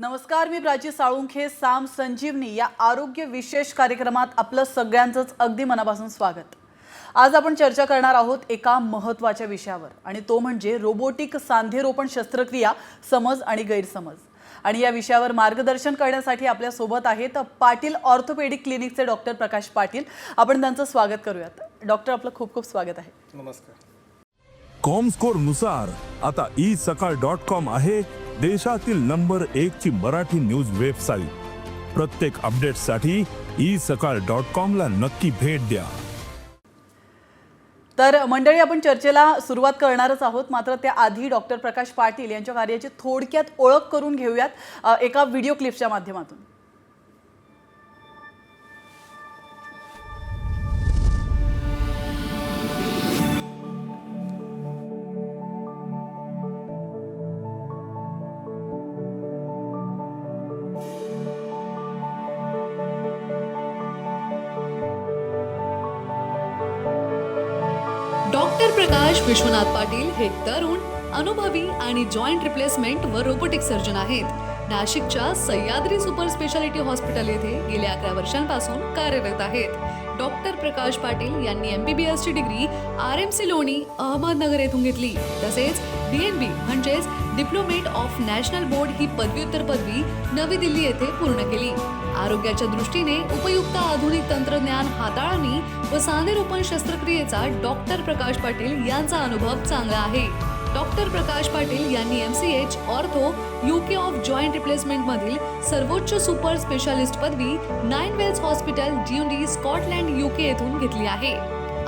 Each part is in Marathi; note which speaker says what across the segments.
Speaker 1: नमस्कार, मी प्राची साळुंखे. साम संजीवनी या आरोग्य विशेष कार्यक्रमात आपलं सगळ्यांचंच अगदी मनापासून स्वागत. आज आपण चर्चा करणार आहोत एका महत्त्वाच्या विषयावर आणि तो म्हणजे रोबोटिक सांधेरोपण शस्त्रक्रिया, समज आणि गैरसमज. आणि या विषयावर मार्गदर्शन करण्यासाठी आपल्या सोबत आहेत पाटील ऑर्थोपेडिक क्लिनिकचे डॉक्टर प्रकाश पाटील. आपण त्यांचं स्वागत करूयात. डॉक्टर, आपलं खूप खूप स्वागत आहे.
Speaker 2: नमस्कार.
Speaker 3: कॉमस्कोर नुसार आता isakal.com आहे देशातील नंबर 1 ची मराठी न्यूज वेबसाईट. प्रत्येक अपडेटसाठी isakal.com ला नक्की भेट द्या.
Speaker 1: तर मंडळी, आपण चर्चेला सुरुवात करणारच आहोत. मात्र त्याआधी डॉक्टर प्रकाश पाटील यांच्या कार्याची थोडक्यात ओळख करून घेऊयात एका व्हिडिओ क्लिपच्या माध्यमातून.
Speaker 4: डॉक्टर प्रकाश विश्वनाथ पाटील हे तरुण, अनुभवी आणि जॉईंट रिप्लेसमेंट व रोबोटिक सर्जन आहेत. नाशिकच्या सह्याद्री सुपर स्पेशालिटी हॉस्पिटल येथे गेल्या 11 वर्षांपासून कार्यरत आहेत. डॉक्टर प्रकाश पाटील यांनी MBBS ची डिग्री RMC लोणी, अहमदनगर येथून घेतली. तसेच DNB म्हणजेच डिप्लोमेट ऑफ नॅशनल बोर्ड ही पदव्युत्तर पदवी नवी दिल्ली येथे पूर्ण केली. आरोग्याच्या दृष्टीने उपयुक्त आधुनिक तंत्रज्ञान हाताळणी व सांधेरोपण शस्त्रक्रियेचा डॉक्टर प्रकाश पाटील यांचा अनुभव चांगला आहे. डॉक्टर प्रकाश पाटील यांनी MCH ortho UK of joint replacement मधील सर्वोच्च सुपर स्पेशालिस्ट पदवी 9 वेल्स हॉस्पिटल ड्युंडी, स्कॉटलंड UK येथून घेतली आहे.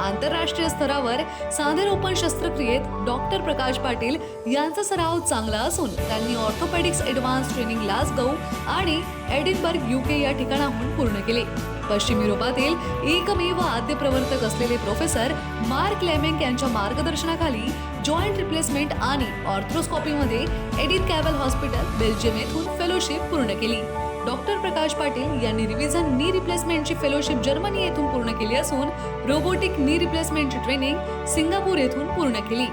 Speaker 4: आंतरराष्ट्रीय स्तरावर सांधेरोपण शस्त्रक्रियेत डॉक्टर प्रकाश पाटील यांचा सराव चांगला असून त्यांनी ऑर्थोपेडिक्स ॲडव्हान्स ट्रेनिंग ग्लासगो आणि एडिनबर्ग UK या ठिकाणाहून पूर्ण केले. पश्चिम युरोपातील एकमेव आद्य प्रवर्तक असलेले प्रोफेसर मार्क लेमेंक यांच्या मार्गदर्शनाखाली जॉईंट रिप्लेसमेंट आणि ऑर्थ्रोस्कॉपीमध्ये एडिन कॅव्हल हॉस्पिटल, बेल्जियम येथून फेलोशिप पूर्ण केली. डॉक्टर प्रकाश पाटील यांनी रिव्हिजन नी रिप्लेसमेंटची फेलोशिप जर्मनी येथून पूर्ण केली असून रोबोटिक नी रिप्लेसमेंटची ट्रेनिंग सिंगापूर येथून पूर्ण केली.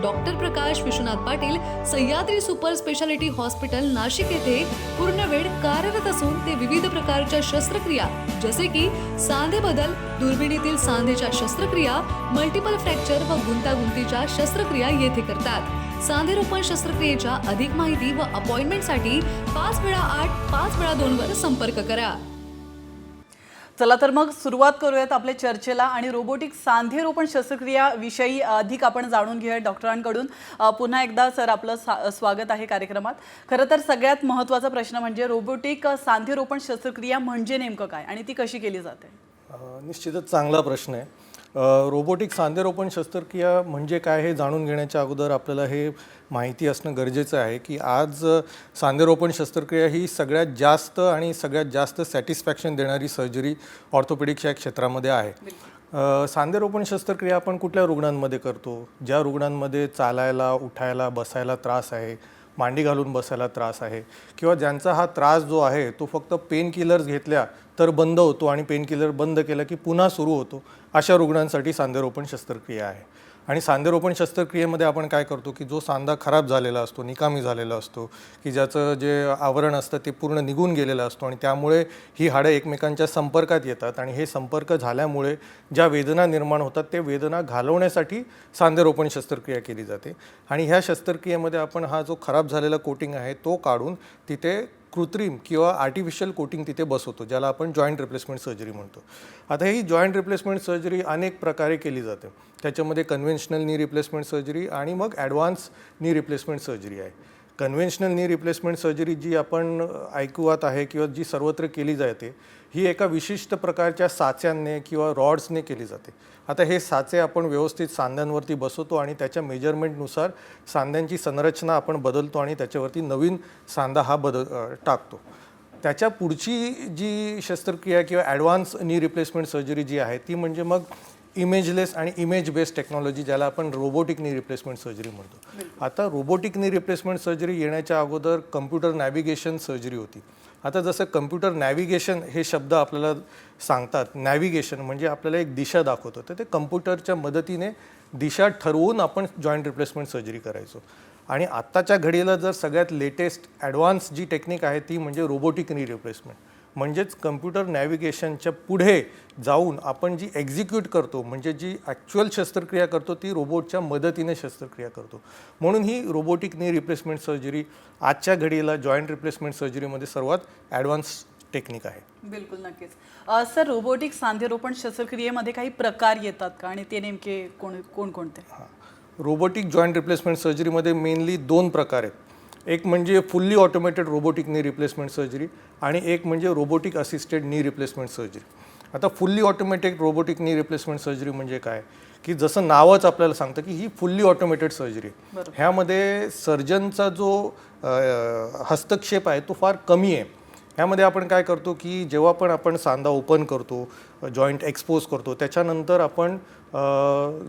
Speaker 4: Doctor Prakash Vishwanath Patil Sahyadri super speciality hospital Nashik येथे पूर्ण वेळ कार्यरत असून ते विविध प्रकारच्या शस्त्रक्रिया जसे की सांधे बदल, दुर्बिणीतील सांधेच्या शस्त्रक्रिया, मल्टिपल फ्रॅक्चर व गुंतागुंतीच्या शस्त्रक्रिया येथे करतात. सांधेरोपण शस्त्रक्रियेच्या अधिक माहिती व अपॉइंटमेंटसाठी 5x8 5x2 वर संपर्क करा.
Speaker 1: चला तर मग सुरुवात करूयात आपल्या चर्चेला आणि रोबोटिक सांधेरोपण शस्त्रक्रिया विषयी अधिक आपण जाणून घेऊया डॉक्टरांकडून. पुन्हा एकदा सर, आपलं स्वागत आहे कार्यक्रमात. खरं तर सगळ्यात महत्त्वाचा प्रश्न म्हणजे रोबोटिक सांधेरोपण शस्त्रक्रिया म्हणजे नेमकं काय आणि ती कशी केली जाते?
Speaker 2: निश्चितच चांगला प्रश्न आहे. रोबोटिक सांधेरोपण शस्त्रक्रिया म्हणजे काय हे जाणून घेण्याच्या अगोदर आपल्याला हे माहिती असणं गरजेचं आहे की आज सांधेरोपण शस्त्रक्रिया ही सगळ्यात जास्त आणि सगळ्यात जास्त सॅटिस्फॅक्शन देणारी सर्जरी ऑर्थोपेडिक्स या क्षेत्रामध्ये आहे. सांधेरोपण शस्त्रक्रिया आपण कुठल्या रुग्णांमध्ये करतो? ज्या रुग्णांमध्ये चालायला, उठायला, बसायला त्रास आहे, मांडी घालून बसायला त्रास आहे किंवा ज्यांचा हा त्रास जो आहे तो फक्त पेन किलर्स घेतल्या तर बंद होतो आणि पेन किलर बंद केलं की पुन्हा सुरू होतो, अशा रुग्णांसाठी सांधेरोपण शस्त्रक्रिया आहे. आणि सांधेरोपण शस्त्रक्रियेमध्ये आपण काय करतो की जो सांधा खराब झालेला असतो, निकामी झालेला असतो, की ज्याचं जे आवरण असतं ते पूर्ण निघून गेलेलं असतो आणि त्यामुळे ही हाडं एकमेकांच्या संपर्कात येतात आणि हे संपर्क झाल्यामुळे ज्या वेदना निर्माण होतात ते वेदना घालवण्यासाठी सांधेरोपण शस्त्रक्रिया केली जाते. आणि ह्या शस्त्रक्रियेमध्ये आपण हा जो खराब झालेला कोटिंग आहे तो काढून तिथे कृत्रिम किंवा आर्टिफिशियल कोटिंग तिथे बसवतो, ज्याला आपण जॉईंट रिप्लेसमेंट सर्जरी म्हणतो. आता ही जॉईंट रिप्लेसमेंट सर्जरी अनेक प्रकारे केली जाते. त्याच्यामध्ये कन्व्हेन्शनल नी रिप्लेसमेंट सर्जरी आणि मग ॲडव्हान्स नी रिप्लेसमेंट सर्जरी आहे. कन्व्हेन्शनल नी रिप्लेसमेंट सर्जरी जी आपण ऐकवत आहे किंवा जी सर्वत्र केली जाते ही एका विशिष्ट प्रकारच्या साच्यांनी किंवा रॉड्सने केली जाते. आता हे साचे आपण व्यवस्थित सांध्यांवरती बसवतो आणि त्याच्या मेजरमेंटनुसार सांध्यांची संरचना आपण बदलतो आणि त्याच्यावरती नवीन सांधा हा टाकतो. त्याच्या पुढची जी शस्त्रक्रिया किंवा ॲडव्हान्स नी रिप्लेसमेंट सर्जरी जी आहे ती म्हणजे मग इमेजलेस आणि इमेज बेस्ड टेक्नॉलॉजी, ज्याला आपण रोबोटिक नी रिप्लेसमेंट सर्जरी म्हणतो. आता रोबोटिक नी रिप्लेसमेंट सर्जरी येण्याच्या अगोदर कम्प्युटर नॅव्हिगेशन सर्जरी होती. आता जसं कम्प्युटर नॅव्हिगेशन हे शब्द आपल्याला सांगतात, नॅव्हिगेशन म्हणजे आपल्याला एक दिशा दाखवतं, तर ते कम्प्युटरच्या मदतीने दिशा ठरवून आपण जॉईंट रिप्लेसमेंट सर्जरी करायचो. आणि आत्ताच्या घडीला जर सगळ्यात लेटेस्ट ॲडव्हान्स जी टेक्निक आहे ती म्हणजे रोबोटिक नी रिप्लेसमेंट. म्हणजेच कम्प्युटर नॅव्हिगेशनच्या पुढे जाऊन आपण जी एक्झिक्यूट करतो, म्हणजे जी ॲक्च्युअल शस्त्रक्रिया करतो ती रोबोटच्या मदतीने शस्त्रक्रिया करतो. म्हणून ही रोबोटिक नी रिप्लेसमेंट सर्जरी आजच्या घडीला जॉईंट रिप्लेसमेंट सर्जरीमध्ये सर्वात ॲडव्हान्स टेक्निक आहे.
Speaker 1: बिलकुल, नक्कीच. सर, रोबोटिक सांधेरोपण शस्त्रक्रियेमध्ये काही प्रकार येतात का आणि ते नेमके कोणकोणते?
Speaker 2: रोबोटिक जॉईंट रिप्लेसमेंट सर्जरीमध्ये मेनली 2 प्रकार आहेत. एक म्हणजे fully automated robotic knee replacement surgery आणि एक म्हणजे robotic assisted knee replacement surgery. आता fully automatic robotic knee replacement surgery म्हणजे काय, की जसं नावच आपल्याला सांगतं की ही फुल्ली ऑटोमेटेड सर्जरी. ह्यामध्ये सर्जनचा जो हस्तक्षेप आहे तो फार कमी आहे. ह्यामध्ये आपण काय करतो की जेव्हा पण आपण सांधा ओपन करतो, जॉईंट एक्सपोज करतो, त्याच्यानंतर आपण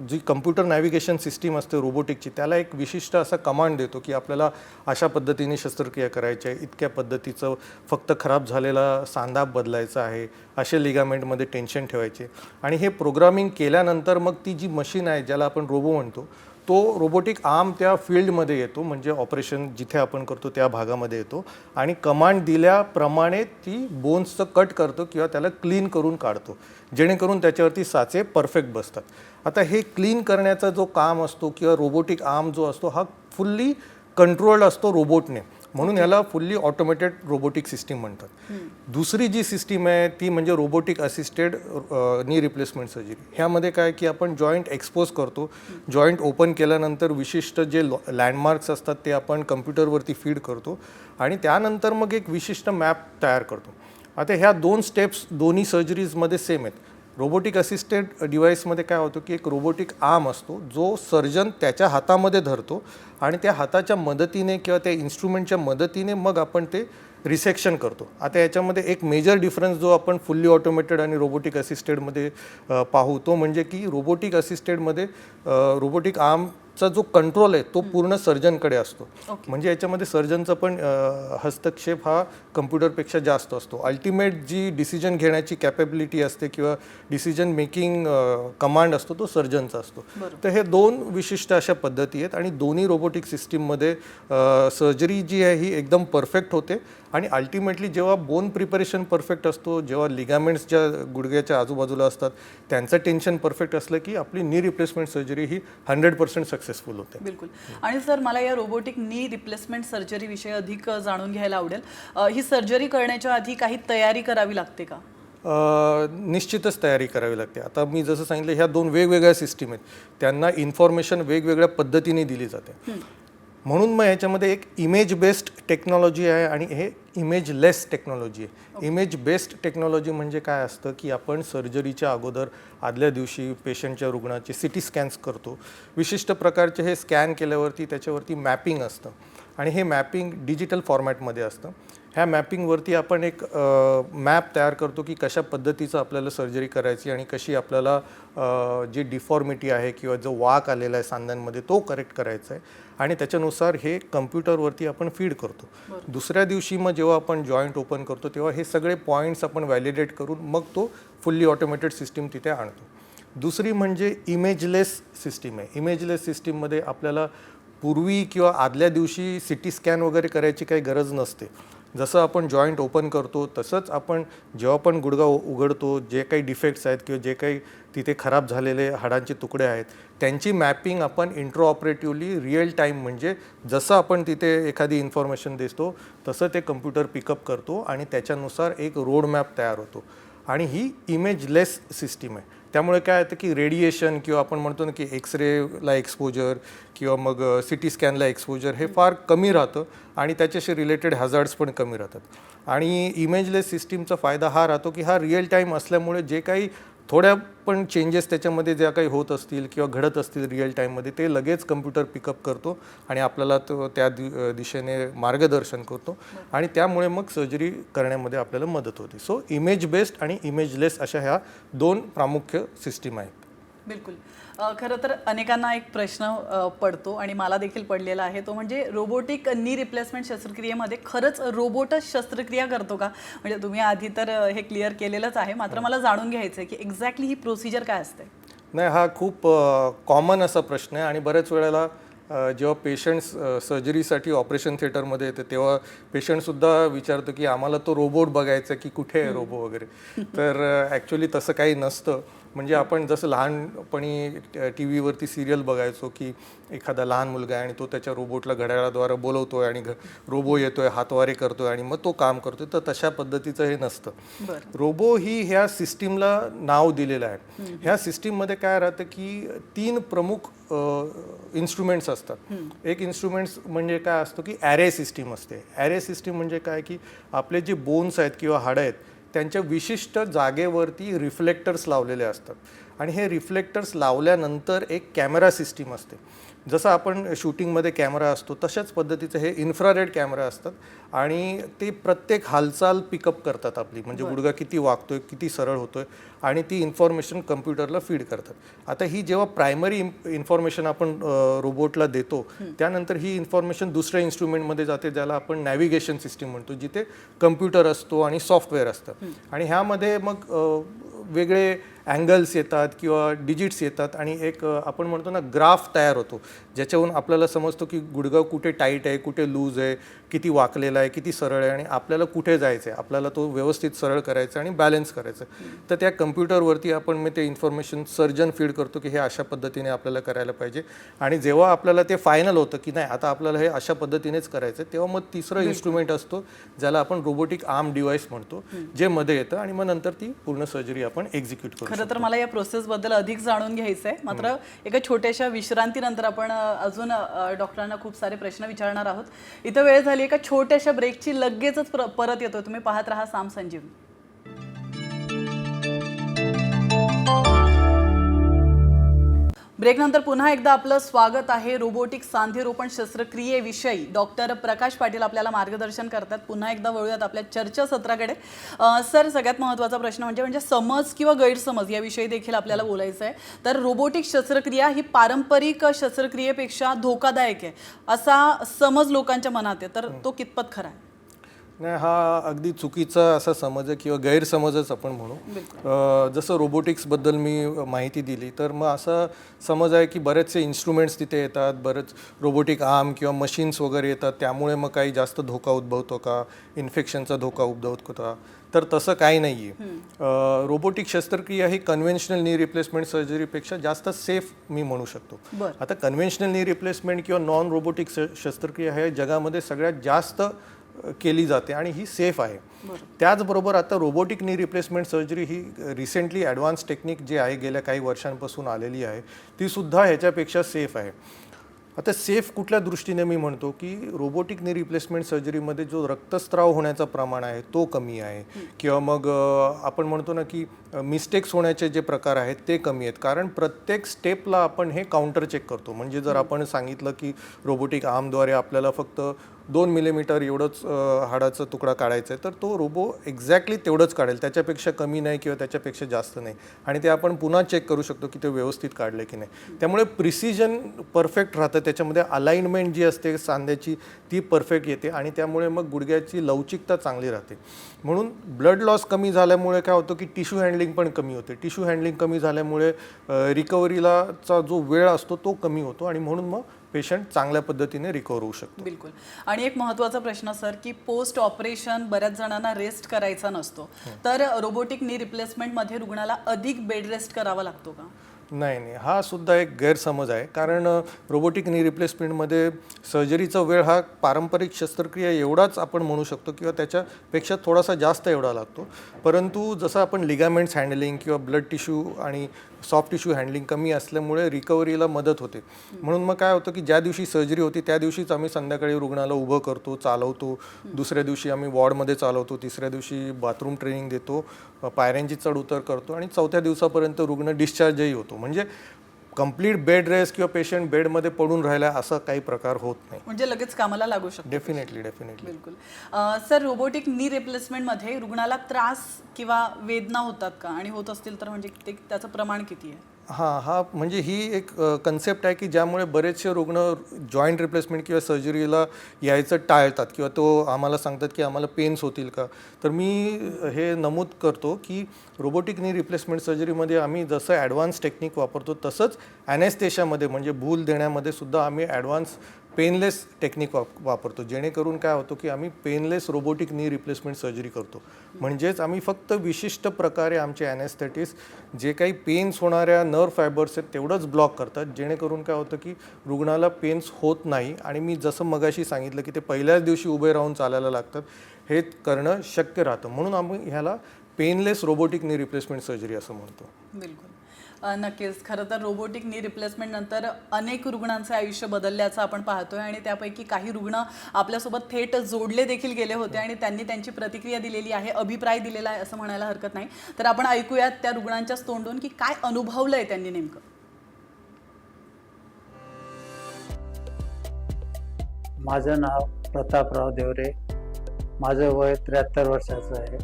Speaker 2: जी कम्प्युटर नॅव्हिगेशन सिस्टीम असते रोबोटिकची त्याला एक विशिष्ट असा कमांड देतो की आपल्याला अशा पद्धतीने शस्त्रक्रिया करायची आहे, इतक्या पद्धतीचं फक्त खराब झालेला सांधा बदलायचा आहे, असे लिगामेंटमध्ये टेन्शन ठेवायचे. आणि हे प्रोग्रामिंग केल्यानंतर मग ती जी मशीन आहे ज्याला आपण रोबो म्हणतो तो रोबोटिक आर्म त्या फील्डमध्ये येतो, म्हणजे ऑपरेशन जिथे आपण करतो त्या भागामध्ये येतो आणि कमांड दिल्याप्रमाणे ती बोन्सचं कट करतो किंवा त्याला क्लीन करून काढतो, जेणेकरून त्याच्यावरती साचे परफेक्ट बसतात. आता हे क्लीन करण्याचा जो काम असतो किंवा रोबोटिक आर्म जो असतो हा फुल्ली कंट्रोल्ड असतो रोबोटने, म्हणून याला फुल्ली ऑटोमेटेड रोबोटिक सिस्टीम म्हणतात. दुसरी जी सिस्टीम आहे ती म्हणजे robotic assisted knee replacement surgery. ह्यामध्ये काय की आपण जॉईंट एक्सपोज करतो, जॉईंट ओपन केल्यानंतर विशिष्ट जे लँडमार्क्स असतात ते आपण कम्प्युटरवरती फीड करतो आणि त्यानंतर मग एक विशिष्ट मॅप तयार करतो. आता ह्या 2 स्टेप्स दोन्ही सर्जरीजमध्ये सेम आहेत. रोबोटिक असिस्टेड डिव्हाइसमध्ये काय होतं की एक रोबोटिक आर्म असतो जो सर्जन त्याच्या हातामध्ये धरतो आणि त्या हाताच्या मदतीने किंवा त्या इन्स्ट्रुमेंटच्या मदतीने मग आपण ते रिसेक्शन करतो. आता याच्यामध्ये एक मेजर डिफरन्स जो आपण फुल्ली ऑटोमेटेड आणि रोबोटिक असिस्टेडमध्ये पाहू तो म्हणजे की रोबोटिक असिस्टेडमध्ये रोबोटिक आर्मचा जो कंट्रोल आहे तो पूर्ण सर्जनकडे असतो. म्हणजे याच्यामध्ये सर्जनचा पण हस्तक्षेप हा कम्प्युटरपेक्षा जास्त असतो. अल्टिमेट जी डिसिजन घेण्याची कॅपेबिलिटी असते किंवा डिसिजन मेकिंग कमांड असतो तो सर्जनचा असतो. तर हे 2 विशिष्ट अशा पद्धती आहेत आणि दोन्ही रोबोटिक सिस्टीममध्ये सर्जरी जी आहे ही एकदम परफेक्ट होते आणि अल्टिमेटली जेव्हा बोन प्रिपरेशन परफेक्ट असतो, जेव्हा लिगामेंट्स ज्या गुडघ्याच्या आजूबाजूला असतात त्यांचं टेन्शन परफेक्ट असलं की आपली नी रिप्लेसमेंट सर्जरी ही 100% सक्सेसफुल होते.
Speaker 1: बिलकुल. आणि सर, मला या रोबोटिक नी रिप्लेसमेंट सर्जरी विषयी अधिक जाणून घ्यायला आवडेल. ही सर्जरी करण्याच्या आधी काही तयारी करावी लागते का?
Speaker 2: निश्चितच तयारी करावी लागते. आता मी जसं सांगितलं ह्या 2 वेगवेगळ्या सिस्टीम आहेत, त्यांना इन्फॉर्मेशन वेगवेगळ्या पद्धतीने दिली जाते. म्हणून मग ह्याच्यामध्ये एक इमेज बेस्ड टेक्नॉलॉजी आहे आणि हे इमेज लेस टेक्नॉलॉजी आहे. इमेज बेस्ड टेक्नॉलॉजी म्हणजे काय असतं की आपण सर्जरीच्या अगोदर आदल्या दिवशी पेशंटच्या रुग्णाचे CT स्कॅन्स करतो. विशिष्ट प्रकारचे हे स्कॅन केल्यावरती त्याच्यावरती मॅपिंग असतं आणि हे मॅपिंग डिजिटल फॉर्मॅटमध्ये असतं. ह्या मॅपिंगवरती आपण एक मॅप तयार करतो की कशा पद्धतीचं आपल्याला सर्जरी करायची आणि कशी आपल्याला जी डिफॉर्मिटी आहे किंवा जो वाक आलेला आहे सांध्यांमध्ये तो करेक्ट करायचा आहे आणि त्याच्यानुसार हे कम्प्युटरवरती आपण फीड करतो. दुसऱ्या दिवशी मग जेव्हा आपण जॉईंट ओपन करतो तेव्हा हे सगळे पॉईंट्स आपण व्हॅलिडेट करून मग तो फुल्ली ऑटोमेटेड सिस्टीम तिथे आणतो. दुसरी म्हणजे इमेजलेस सिस्टीम आहे. इमेजलेस सिस्टीममध्ये आपल्याला पूर्वी किंवा आदल्या दिवशी CT स्कॅन वगैरे करायची काही गरज नसते. जसं आपण जॉईंट ओपन करतो तसंच आपण जेव्हा पण गुडघा उघडतो, जे काही डिफेक्ट्स आहेत किंवा जे काही तिथे खराब झालेले हाडांचे तुकडे आहेत त्यांची मॅपिंग आपण इंट्रो ऑपरेटिव्हली रिअल टाईम, म्हणजे जसं आपण तिथे एखादी इन्फॉर्मेशन देतो तसं ते कम्प्युटर पिकअप करतो आणि त्याच्यानुसार एक रोड मॅप तयार होतो आणि ही इमेजलेस सिस्टीम आहे. त्यामुळे काय होतं की रेडिएशन किंवा आपण म्हणतो ना की एक्सरेला एक्सपोजर किंवा मग CT स्कॅनला एक्सपोजर हे फार कमी राहतं आणि त्याच्याशी रिलेटेड हॅझार्ड्स पण कमी राहतात. आणि इमेजलेस सिस्टीमचा फायदा हा राहतो की हा रिअल टाईम असल्यामुळे जे काही थोड्या पण चेंजेस त्याच्यामध्ये ज्या काही होत असतील किंवा घडत असतील रिअल टाईममध्ये ते लगेच कम्प्युटर पिकअप करतो आणि आपल्याला तो त्या दिशेने मार्गदर्शन करतो आणि त्यामुळे मग सर्जरी करण्यामध्ये आपल्याला मदत होते. सो इमेज बेस्ड आणि इमेजलेस अशा ह्या 2 प्रामुख्य सिस्टीम आहेत.
Speaker 1: बिलकुल. खरं तर अनेकांना एक प्रश्न पडतो आणि मला देखील पडलेला आहे, तो म्हणजे रोबोटिक नी रिप्लेसमेंट शस्त्रक्रियेमध्ये खरंच रोबोटच शस्त्रक्रिया करतो का? म्हणजे तुम्ही आधी तर हे क्लिअर केलेलंच आहे, मात्र मला जाणून घ्यायचं आहे की एक्झॅक्टली ही प्रोसिजर काय असते?
Speaker 2: नाही, हा खूप कॉमन असा प्रश्न आहे आणि बऱ्याच वेळेला जेव्हा पेशंट्स सर्जरीसाठी ऑपरेशन थिएटरमध्ये येते तेव्हा पेशंटसुद्धा विचारतो की आम्हाला तो रोबोट बघायचा की कुठे आहे रोबो वगैरे. तर ॲक्च्युली तसं काही नसतं. म्हणजे आपण जसं लहानपणी टी व्हीवरती सिरियल बघायचो की एखादा लहान मुलगा आहे आणि तो त्याच्या रोबोटला घड्याळाद्वारे बोलवतोय आणि रोबो येतोय, हातवारे करतोय आणि मग तो काम करतोय. तर तशा पद्धतीचं हे नसतं. रोबो ही ह्या सिस्टीमला नाव दिलेलं आहे. ह्या सिस्टीममध्ये काय राहतं की 3 प्रमुख इन्स्ट्रुमेंट्स असतात. एक इन्स्ट्रुमेंट्स म्हणजे काय असतं की ॲरे सिस्टीम असते. ॲरे सिस्टीम म्हणजे काय की आपले जे बोन्स आहेत किंवा हाडं आहेत त्यांच्या विशिष्ट जागेवरती रिफ्लेक्टर्स लावलेले असतात आणि हे रिफ्लेक्टर्स लावल्यानंतर एक कॅमेरा सिस्टीम असते. जसं आपण शूटिंगमध्ये कॅमेरा असतो तशाच पद्धतीचं हे इन्फ्रारेड कॅमेरा असतात आणि ते प्रत्येक हालचाल पिकअप करतात आपली. म्हणजे गुडघा किती वागतोय, किती सरळ होतोय आणि ती इन्फॉर्मेशन कम्प्युटरला फीड करतात. आता ही जेव्हा प्रायमरी इन्फॉर्मेशन आपण रोबोटला देतो त्यानंतर ही इन्फॉर्मेशन दुसऱ्या इन्स्ट्रुमेंटमध्ये जाते ज्याला आपण नॅव्हिगेशन सिस्टीम म्हणतो, जिथे कम्प्युटर असतो आणि सॉफ्टवेअर असतं आणि ह्यामध्ये मग वेगळे अँगल्स येतात किंवा डिजिट्स येतात आणि एक आपण म्हणतो ना ग्राफ तयार होतो ज्याच्यावरून आपल्याला समजतो की गुडघा कुठे टाईट आहे, कुठे लूज आहे, किती वाकलेला आहे, किती सरळ आहे आणि आपल्याला कुठे जायचं आहे, आपल्याला तो व्यवस्थित सरळ करायचा आणि बॅलन्स करायचं. तर त्या कम्प्युटरवरती आपण मग ते इन्फॉर्मेशन सर्जन फीड करतो की हे अशा पद्धतीने आपल्याला करायला पाहिजे आणि जेव्हा आपल्याला ते फायनल होतं की नाही आता आपल्याला हे अशा पद्धतीनेच करायचं आहे तेव्हा मग तिसरं इन्स्ट्रुमेंट असतो ज्याला आपण रोबोटिक आर्म डिव्हाइस म्हणतो जे मध्ये येतं आणि मग नंतर ती पूर्ण सर्जरी आपण एक्झिक्यूट करतो.
Speaker 1: खरं तर मला या प्रोसेसबद्दल अधिक जाणून घ्यायचं आहे. मात्र एका छोट्याशा विश्रांतीनंतर आपण अजून डॉक्टरांना खूप सारे प्रश्न विचारणार आहोत. इथं वेळ झाली एका छोट्याशा ब्रेकची, लगेचच परत येतोय. तुम्ही पाहत राहा साम संजीवनी. ब्रेकनंतर पुन्हा एकदा आपलं स्वागत आहे. रोबोटिक सांधेरोपण शस्त्रक्रियेविषयी डॉक्टर प्रकाश पाटील आपल्याला मार्गदर्शन करतात. पुन्हा एकदा वळूयात आपल्या चर्चासत्राकडे. सर, सगळ्यात महत्त्वाचा प्रश्न म्हणजे समज किंवा गैरसमज याविषयी देखील आपल्याला बोलायचं आहे. तर रोबोटिक शस्त्रक्रिया ही पारंपरिक शस्त्रक्रियेपेक्षा धोकादायक आहे असा समज लोकांच्या मनात आहे. तर तो कितपत खरा आहे?
Speaker 2: नाही, हा अगदी चुकीचा असा समज आहे किंवा गैरसमजच आपण म्हणू. जसं रोबोटिक्सबद्दल मी माहिती दिली तर मग असा समज आहे की बरेचसे इन्स्ट्रुमेंट्स तिथे येतात, बरेच रोबोटिक आर्म किंवा मशीन्स वगैरे येतात, त्यामुळे मग काही जास्त धोका उद्भवतो का, इन्फेक्शनचा धोका उद्भवतो का? तर तसं काही नाही आहे. रोबोटिक शस्त्रक्रिया ही कन्व्हेन्शनल नी रिप्लेसमेंट सर्जरीपेक्षा जास्त सेफ मी म्हणू शकतो. आता कन्व्हेन्शनल नी रिप्लेसमेंट किंवा नॉन रोबोटिक शस्त्रक्रिया हे जगामध्ये सगळ्यात जास्त केली जाते आणि ही सेफ आहे. त्याचबरोबर आता रोबोटिक नी रिप्लेसमेंट सर्जरी ही रिसेंटली ॲडव्हान्स टेक्निक जी आहे गेल्या काही वर्षांपासून आलेली आहे ती सुद्धा ह्याच्यापेक्षा सेफ आहे. आता सेफ कुठल्या दृष्टीने मी म्हणतो की रोबोटिक नी रिप्लेसमेंट सर्जरीमध्ये जो रक्तस्राव होण्याचं प्रमाण आहे तो कमी आहे किंवा मग आपण म्हणतो ना की मिस्टेक्स होण्याचे जे प्रकार आहेत ते कमी आहेत. कारण प्रत्येक स्टेपला आपण हे काउंटर चेक करतो. म्हणजे जर आपण सांगितलं की रोबोटिक आर्मद्वारे आपल्याला फक्त 2 मिलीमीटर एवढंच हाडाचा तुकडा काढायचा आहे तर तो रोबो एक्झॅक्टली तेवढंच काढेल, त्याच्यापेक्षा कमी नाही किंवा त्याच्यापेक्षा जास्त नाही आणि ते आपण पुन्हा चेक करू शकतो की ते व्यवस्थित काढले की नाही. त्यामुळे प्रिसिजन परफेक्ट राहतं, त्याच्यामध्ये अलाइनमेंट जी असते सांध्याची ती परफेक्ट येते आणि त्यामुळे मग गुडघ्याची लवचिकता चांगली राहते. म्हणून ब्लड लॉस कमी झाल्यामुळे काय होतं की टिश्यू हँडलिंग पण कमी होते. टिश्यू हँडलिंग कमी झाल्यामुळे रिकव्हरीलाचा जो वेळ असतो तो कमी होतो आणि म्हणून मग पेशंट चांगल्या पद्धतीने रिकवर होऊ शकतो.
Speaker 1: बिलकुल. आणि एक महत्त्वाचा प्रश्न सर की पोस्ट ऑपरेशन बऱ्याच जणांना रेस्ट करायचा नसतो, तर रोबोटिक नी रिप्लेसमेंटमध्ये रुग्णाला अधिक बेड रेस्ट करावा लागतो का?
Speaker 2: नाही, हा सुद्धा एक गैरसमज आहे. कारण रोबोटिक नी रिप्लेसमेंटमध्ये सर्जरीचा वेळ हा पारंपरिक शस्त्रक्रिया एवढाच आपण म्हणू शकतो किंवा त्याच्यापेक्षा थोडासा जास्त एवढा लागतो. परंतु जसं आपण लिगामेंट्स हँडलिंग किंवा ब्लड टिश्यू आणि सॉफ्ट टिश्यू हँडलिंग कमी असल्यामुळे रिकव्हरीला मदत होते. म्हणून मग काय होतं की ज्या दिवशी सर्जरी होती त्या दिवशीच आम्ही संध्याकाळी रुग्णाला उभं करतो, चालवतो, दुसऱ्या दिवशी आम्ही वॉर्डमध्ये चालवतो, तिसऱ्या दिवशी बाथरूम ट्रेनिंग देतो, पायऱ्यांची चढ उतर करतो आणि 4थ्या दिवसापर्यंत रुग्ण डिस्चार्जही होतो. म्हणजे कंप्लीट बेड रेस्ट किंवा पेशंट बेडमध्ये पडून राहिला असा काही प्रकार होत नाही.
Speaker 1: म्हणजे लगेच कामाला लागू शकतो.
Speaker 2: डेफिनेटली.
Speaker 1: बिलकुल. सर, रोबोटिक नी रिप्लेसमेंटमध्ये रुग्णाला त्रास किंवा वेदना होतात का, आणि होत असतील तर म्हणजे त्याचं प्रमाण किती आहे?
Speaker 2: हा म्हणजे ही एक कन्सेप्ट आहे की ज्यामुळे बरेचसे रुग्ण जॉईंट रिप्लेसमेंट किंवा सर्जरीला यायचं टाळतात किंवा तो आम्हाला सांगतात की आम्हाला पेन्स होतील का. तर मी हे नमूद करतो की रोबोटिक नी रिप्लेसमेंट सर्जरीमध्ये आम्ही जसं ॲडव्हान्स टेक्निक वापरतो तसंच ॲनेस्थेशियामध्ये म्हणजे भूल देण्यामध्ये सुद्धा आम्ही ॲडव्हान्स पेनलेस टेक्निक वापरतो, जेणेकरून काय होतं की आम्ही painless robotic knee replacement surgery करतो. म्हणजेच आम्ही फक्त विशिष्ट प्रकारे आमचे ॲनेस्थेटिस जे काही पेन्स होणाऱ्या नर्व फायबर्स आहेत तेवढंच ब्लॉक करतात, जेणेकरून काय होतं की रुग्णाला पेन्स होत नाही. आणि मी जसं मगाशी सांगितलं की ते पहिल्याच दिवशी उभे राहून चालायला लागतात, हे करणं शक्य राहतं. म्हणून आम्ही ह्याला painless robotic knee replacement surgery असं म्हणतो.
Speaker 1: बिलकुल. नक्कीच. खरं तर रोबोटिक नी रिप्लेसमेंट नंतर अनेक रुग्णांचे आयुष्य बदलल्याचं आपण पाहतोय आणि त्यापैकी काही रुग्ण आपल्यासोबत थेट जोडले देखील गेले होते आणि त्यांनी त्यांची प्रतिक्रिया दिलेली आहे, अभिप्राय दिलेला आहे असं म्हणायला हरकत नाही. तर आपण ऐकूयात त्या रुग्णांच्याच तोंडून की काय अनुभवलंय त्यांनी नेमकं.
Speaker 5: माझं नाव प्रतापराव देवरे. माझं वय 73 वर्षाचं आहे.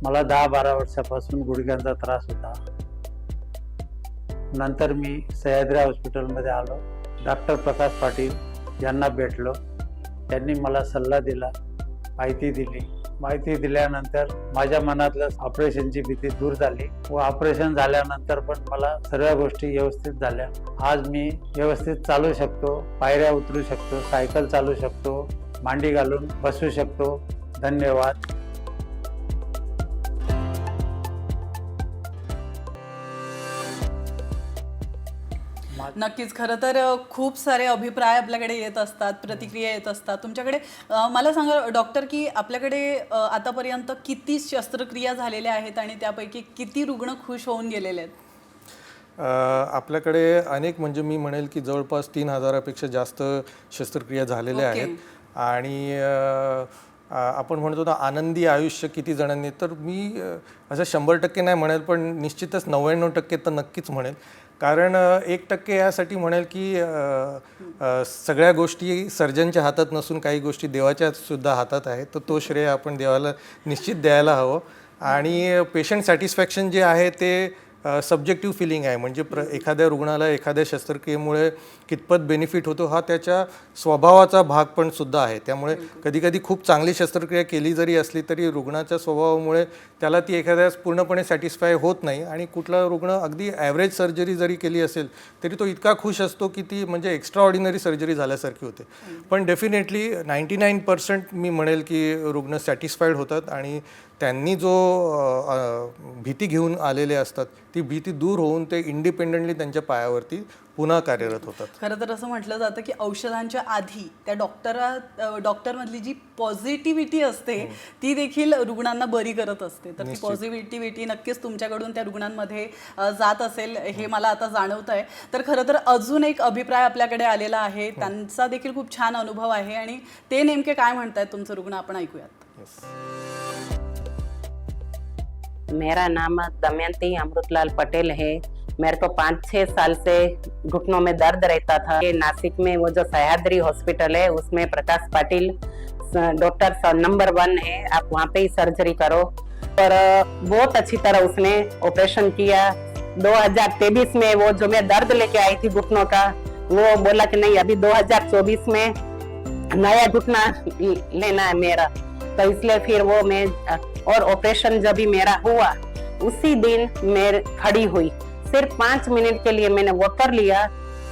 Speaker 5: मला 10-12 वर्षापासून गुडघ्यांचा त्रास होता. नंतर मी सह्याद्री हॉस्पिटलमध्ये आलो. डॉक्टर प्रकाश पाटील यांना भेटलो. त्यांनी मला सल्ला दिला, माहिती दिली. माहिती दिल्यानंतर माझ्या मनातलं ऑपरेशनची भीती दूर झाली व ऑपरेशन झाल्यानंतर पण मला सर्व गोष्टी व्यवस्थित झाल्या. आज मी व्यवस्थित चालू शकतो, पायऱ्या उतरू शकतो, सायकल चालू शकतो, मांडी घालून बसू शकतो. धन्यवाद.
Speaker 1: नक्कीच. खरं तर खूप सारे अभिप्राय आपल्याकडे येत असतात, प्रतिक्रिया येत असतात. तुमच्याकडे मला सांगा डॉक्टर की आपल्याकडे आतापर्यंत किती शस्त्रक्रिया झालेल्या आहेत आणि त्यापैकी किती रुग्ण खुश होऊन गेलेले आहेत?
Speaker 2: आपल्याकडे अनेक म्हणजे मी म्हणेल की जवळपास 3000पेक्षा जास्त शस्त्रक्रिया झालेल्या आहेत. आणि आपण म्हणतो ना आनंदी आयुष्य किती जणांनी, तर मी असं 100% नाही म्हणेल, पण निश्चितच 99% तर नक्कीच म्हणेल. कारण 1% यासाठी म्हणेल की सगळ्या गोष्टी सर्जनच्या हातात नसून काही गोष्टी देवाच्या सुद्धा हातात आहेत. तर तो श्रेय आपण देवाला निश्चित द्यायला हवं. आणि पेशंट सॅटिस्फॅक्शन जे आहे ते सब्जेक्टिव्ह फिलिंग आहे. म्हणजे एखाद्या रुग्णाला एखाद्या शस्त्रक्रियेमुळे कितपत बेनिफिट होतो हा त्याच्या स्वभावाचा भाग पण सुद्धा आहे. त्यामुळे कधीकधी खूप चांगली शस्त्रक्रिया केली जरी असली तरी रुग्णाच्या स्वभावामुळे त्याला ती एखाद्यास पूर्णपणे सॅटिस्फाय होत नाही. आणि कुठला रुग्ण अगदी ॲव्हरेज सर्जरी जरी केली असेल तरी तो इतका खुश असतो की ती म्हणजे एक्स्ट्रा ऑर्डिनरी सर्जरी झाल्यासारखी होते. पण डेफिनेटली 99% मी म्हणेल की रुग्ण सॅटिस्फाईड होतात आणि त्यांनी जो भीती घेऊन आलेले असतात ती भीती दूर होऊन ते इंडिपेंडेंटली त्यांच्या पायावरती पुन्हा कार्यरत होतात.
Speaker 1: खरं तर असं म्हटलं जातं की औषधांच्या आधी त्या डॉक्टरमधली जी पॉझिटिव्हिटी असते ती देखील रुग्णांना बरी करत असते. तर ती पॉझिटिव्हिटी नक्कीच तुमच्याकडून त्या रुग्णांमध्ये जात असेल हे मला आता जाणवत आहे. तर खरं तर अजून एक अभिप्राय आपल्याकडे आलेला आहे, त्यांचा देखील खूप छान अनुभव आहे आणि ते नेमके काय म्हणतायत तुमचं रुग्ण आपण ऐकूयात.
Speaker 6: मेरा नाम दमयंती अमृतलाल पटेल है. मेरे को 5-6 साल से घुटनों में दर्द रहता था. ये नासिक में वो जो सह्याद्री हॉस्पिटल है उसमें प्रकाश पाटिल डॉक्टर नंबर 1 है, आप वहाँ पे ही सर्जरी करो. और बहुत अच्छी तरह उसने ऑपरेशन किया. 2023 में वो जो मैं दर्द लेके आई थी घुटनों का, वो बोला कि नहीं अभी 2024 में नया घुटना लेना है मेरा. तो इसलिए फिर वो मैं और ऑपरेशन जब भी मेरा हुआ उसी दिन मैं खड़ी हुई. सिर्फ 5 मिनट के लिए मैंने वॉकर लिया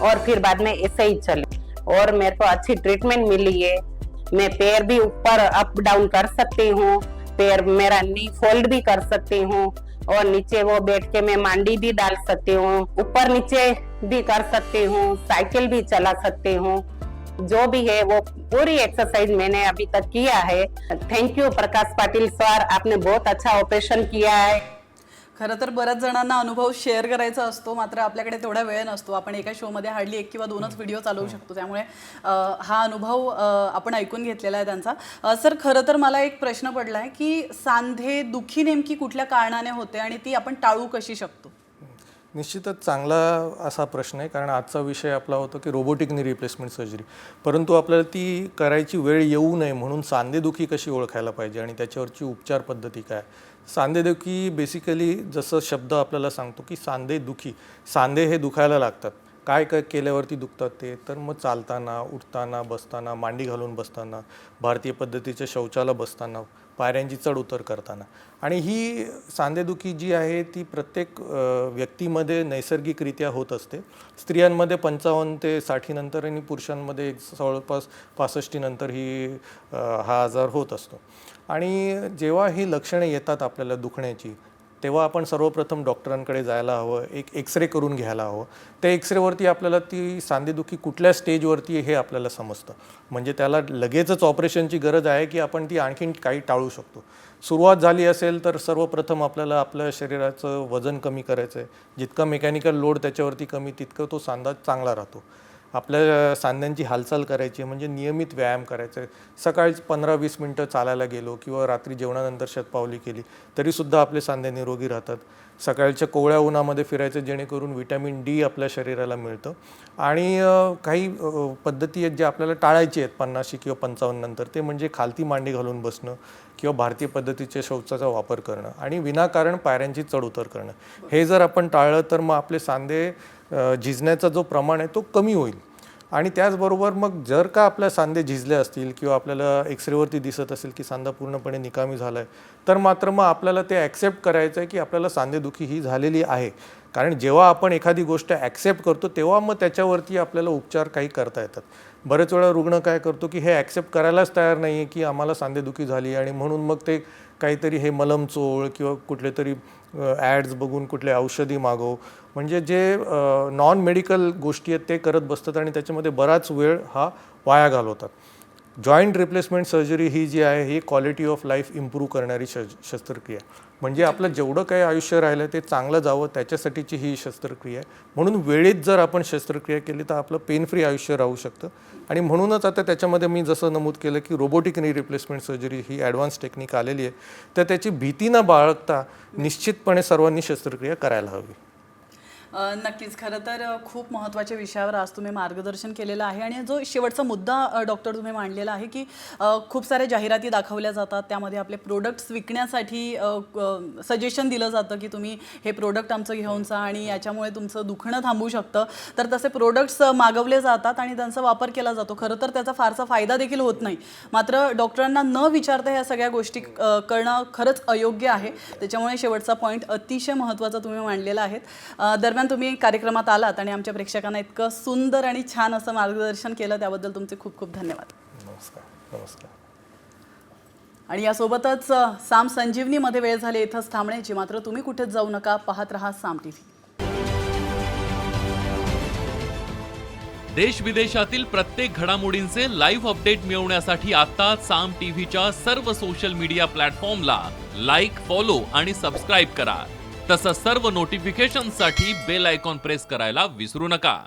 Speaker 6: और फिर बाद में ऐसे ही चले और मेरे को अच्छी ट्रीटमेंट मिली है. मैं पैर भी ऊपर अप डाउन कर सकती हूँ, पैर मेरा नी फोल्ड भी कर सकती हूँ और नीचे वो बैठ के मैं मांडी भी डाल सकती हूँ, ऊपर नीचे भी कर सकती हूँ, साइकिल भी चला सकती हूँ. जो भी है वो पूरी एक्सरसाइज मैंने अभी तक किया है. Thank you Prakash Patil sir, आपने बहुत अच्छा ऑपरेशन किया है.
Speaker 1: खरं तर बऱ्याच जणांना अनुभव शेअर करायचा असतो, मात्र आपल्याकडे तेवढा वेळ नसतो. आपण एका शोमध्ये हार्डली 1 किंवा 2च व्हिडिओ चालवू शकतो. त्यामुळे हा अनुभव आपण ऐकून घेतलेला आहे त्यांचा. सर खरं तर मला एक प्रश्न पडला आहे की सांधे दुखी नेमकी कुठल्या कारणाने होते आणि ती आपण टाळू कशी शकतो?
Speaker 2: निश्चितच चांगला असा प्रश्न आहे, कारण आजचा विषय आपला होता की रोबोटिक नी रिप्लेसमेंट सर्जरी. परंतु आपल्याला ती करायची वेळ येऊ नये म्हणून सांधेदुखी कशी ओळखायला पाहिजे आणि त्याच्यावरची उपचार पद्धती काय, सांधेदुखी बेसिकली जसं शब्द आपल्याला सांगतो की सांधेदुखी, सांधे हे दुखायला लागतात. काय काय केल्यावरती दुखतात ते, तर मग चालताना, उठताना, बसताना, मांडी घालून बसताना, भारतीय पद्धतीच्या शौचाला बसताना, पायऱ्यांची चढ उतर करताना. आणि ही सांधेदुखी जी आहे ती प्रत्येक व्यक्तीमध्ये नैसर्गिकरित्या होत असते. स्त्रियांमध्ये 55 ते 60 नंतर आणि पुरुषांमध्ये जवळपास 65 नंतर हा आजार होत असतो. आणि जेव्हा ही लक्षणे येतात आपल्याला दुखण्याची, तेव्हा आपण सर्वप्रथम डॉक्टरांकडे जायला हवं, एक एक्सरे करून घ्यायला हवं. त्या एक्सरेवरती आपल्याला ती सांधेदुखी कुठल्या स्टेजवरती हे आपल्याला समजतं. म्हणजे त्याला लगेचच ऑपरेशनची गरज आहे की आपण ती आणखीन काही टाळू शकतो. सुरुवात झाली असेल तर सर्वप्रथम आपल्याला आपल्या शरीराचं वजन कमी करायचं आहे. जितका मेकॅनिकल लोड त्याच्यावरती कमी, तितकं तो सांधा चांगला राहतो. आपल्या सांध्यांची हालचाल करायची, म्हणजे नियमित व्यायाम करायचा आहे. सकाळी 15-20 मिनटं चालायला गेलो किंवा रात्री जेवणानंतर शतपावली केली तरीसुद्धा आपले सांधे निरोगी राहतात. सकाळच्या कोवळ्या उन्हामध्ये फिरायचं, जेणेकरून व्हिटॅमिन डी आपल्या शरीराला मिळतं. आणि काही पद्धती आहेत ज्या आपल्याला टाळायची आहेत 50 किंवा 55 नंतर, ते म्हणजे खालती मांडी घालून बसणं किंवा भारतीय पद्धतीच्या शौचाचा वापर करणं आणि विनाकारण पायऱ्यांची चढ उतर करणं. हे जर आपण टाळलं तर मग आपले सांधे झिजण्याचा जो प्रमाण आहे तो कमी होईल. आणि त्याचबरोबर मग जर का आपल्या सांधे झिजले असतील किंवा आपल्याला एक्सरेवरती दिसत असेल की सांधा पूर्णपणे निकामी झाला आहे, तर मात्र मग आपल्याला ते ॲक्सेप्ट करायचं आहे की आपल्याला सांधेदुखी ही झालेली आहे. कारण जेव्हा आपण एखादी गोष्ट ॲक्सेप्ट करतो तेव्हा मग त्याच्यावरती आपल्याला उपचार काही करता येतात. बरेच वेळा रुग्ण काय करतो की हे ॲक्सेप्ट करायलाच तयार नाही आहे की आम्हाला सांधेदुखी झाली, आणि म्हणून मग ते काहीतरी हे मलम चोळ किंवा कुठले तरी ॲड्स बघून कुठले औषधी मागव, म्हणजे जे नॉन मेडिकल गोष्टी आहेत ते करत बसतात आणि त्याच्यामध्ये बराच वेळ हा वाया घालवतात. जॉईंट रिप्लेसमेंट सर्जरी ही जी आहे ही क्वालिटी ऑफ लाईफ इम्प्रूव्ह करणारी शस्त्रक्रिया, म्हणजे आपलं जेवढं काही आयुष्य राहिलं ते चांगलं जावं त्याच्यासाठीची ही शस्त्रक्रिया आहे. म्हणून वेळेत जर आपण शस्त्रक्रिया केली तर आपलं पेन फ्री आयुष्य राहू शकतं. आणि म्हणूनच आता त्याच्यामध्ये मी जसं नमूद केलं की रोबोटिक नी रिप्लेसमेंट सर्जरी ही ॲडव्हान्स टेक्निक आलेली आहे. तर त्याची भीती न बाळगता निश्चितपणे सर्वांनी शस्त्रक्रिया करायला हवी.
Speaker 1: नक्कीच. खरं तर खूप महत्त्वाच्या विषयावर आज तुम्ही मार्गदर्शन केलेलं आहे. आणि जो शेवटचा मुद्दा डॉक्टर तुम्ही मांडलेला आहे की खूप साऱ्या जाहिराती दाखवल्या जातात, त्यामध्ये आपले प्रोडक्ट्स विकण्यासाठी सजेशन दिलं जातं की तुम्ही हे प्रोडक्ट आमचं घेऊन जा आणि याच्यामुळे तुमचं दुखणं थांबू शकतं. तर तसे प्रोडक्ट्स मागवले जातात आणि त्यांचा वापर केला जातो. खरं तर त्याचा फारसा फायदा देखील होत नाही. मात्र डॉक्टरांना न विचारता ह्या सगळ्या गोष्टी करणं खरंच अयोग्य आहे. त्याच्यामुळे शेवटचा पॉईंट अतिशय महत्त्वाचा तुम्ही मांडलेला आहे. दरम्यान तुम्ही कार्यक्रमात आलात आणि आमच्या प्रेक्षकांना इतकं सुंदर आणि छान असं मार्गदर्शन केलं, त्याबद्दल तुमचे खूप खूप धन्यवाद.
Speaker 2: नमस्कार.
Speaker 1: आणि यासोबतच साम संजीवनीमध्ये वेळ झाली इथंच थांबण्याची. मात्र तुम्ही कुठेच जाऊ नका, पाहत रहा साम टीव्ही.
Speaker 7: देश विदेशातील प्रत्येक घडामोडींचे लाईव्ह अपडेट मिळवण्यासाठी आता साम टीव्हीच्या सर्व सोशल मीडिया प्लॅटफॉर्मला लाईक, फॉलो आणि सबस्क्राईब करा. तसंच सर्व नोटिफिकेशनसाठी बेल आयकॉन प्रेस करायला विसरू नका.